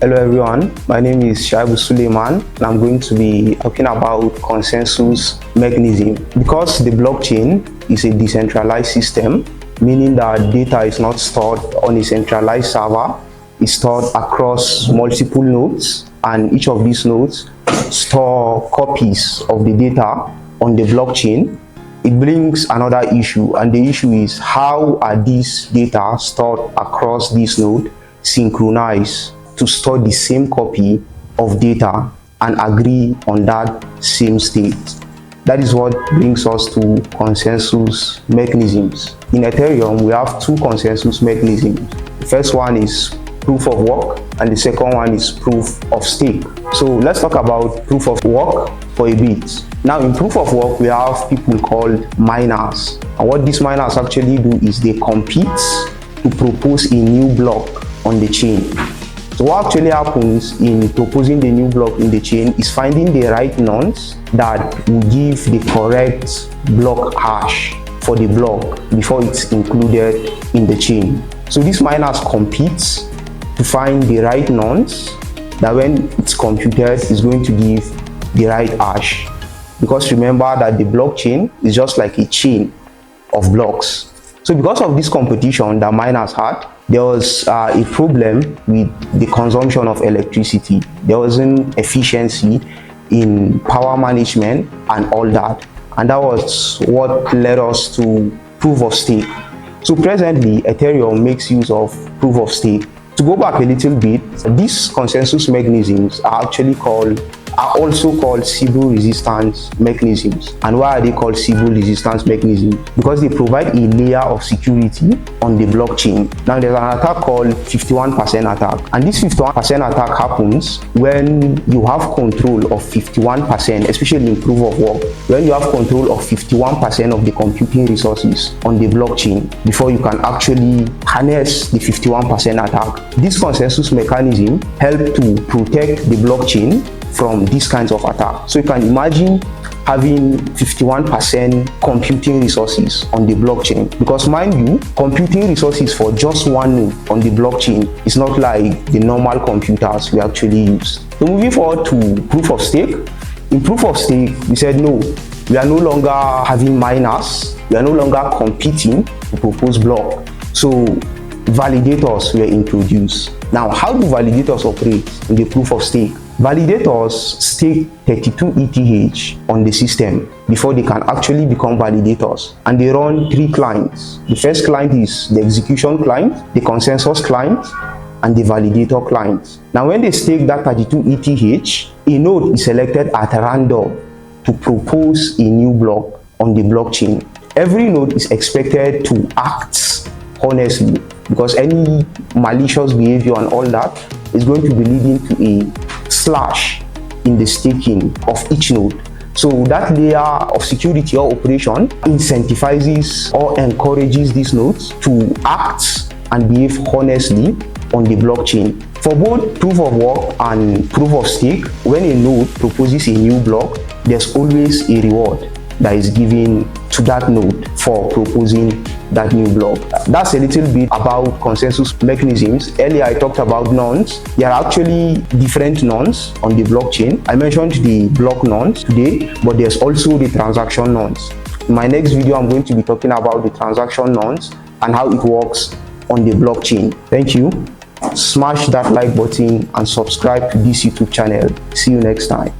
Hello everyone, my name is Shaibu Suleiman and I'm going to be talking about consensus mechanism. Because the blockchain is a decentralized system, meaning that data is not stored on a centralized server, it's stored across multiple nodes, and each of these nodes store copies of the data on the blockchain. It brings another issue, and the issue is how are these data stored across this node synchronized to store the same copy of data and agree on that same state. That is what brings us to consensus mechanisms. In Ethereum, we have two consensus mechanisms. The first one is proof of work, and the second one is proof of stake. So let's talk about proof of work for a bit. Now, in proof of work, we have people called miners. And what these miners actually do is they compete to propose a new block on the chain. So what actually happens in proposing the new block in the chain is finding the right nonce that will give the correct block hash for the block before it's included in the chain. So these miners compete to find the right nonce that when it's computed is going to give the right hash. Because remember that the blockchain is just like a chain of blocks. So because of this competition that miners had, there was a problem with the consumption of electricity. There wasn't efficiency in power management and all that. And that was what led us to proof of stake. So presently, Ethereum makes use of proof of stake. To go back a little bit, these consensus mechanisms are also called Sybil resistance mechanisms. And why are they called Sybil resistance mechanisms? Because they provide a layer of security on the blockchain. Now there's an attack called 51% attack, and this 51% attack happens when you have control of 51%, especially in proof of work, when you have control of 51% of the computing resources on the blockchain before you can actually harness the 51% attack. This consensus mechanism helps to protect the blockchain from these kinds of attacks. So you can imagine having 51% computing resources on the blockchain, because mind you, computing resources for just one node on the blockchain is not like the normal computers we actually use. So moving forward to proof of stake. In proof of stake, we said no, we are no longer having miners, we are no longer competing to propose block. So validators were introduced. Now, how do validators operate in the proof of stake? Validators stake 32 ETH on the system before they can actually become validators, and they run 3 clients. The first client is the execution client, the consensus client, and the validator client. Now when they stake that 32 ETH, a node is selected at random to propose a new block on the blockchain. Every node is expected to act honestly, because any malicious behavior and all that is going to be leading to a slash in the staking of each node. So that layer of security or operation incentivizes or encourages these nodes to act and behave honestly on the blockchain. For both proof of work and proof of stake, when a node proposes a new block, there's always a reward that is given to that node for proposing that new block. That's a little bit about consensus mechanisms. Earlier I talked about nonce. There are actually different nonce on the blockchain. I mentioned the block nonce today, but there's also the transaction nonce. In my next video, I'm going to be talking about the transaction nonce and how it works on the blockchain. Thank you. Smash that like button and subscribe to this YouTube channel. See you next time.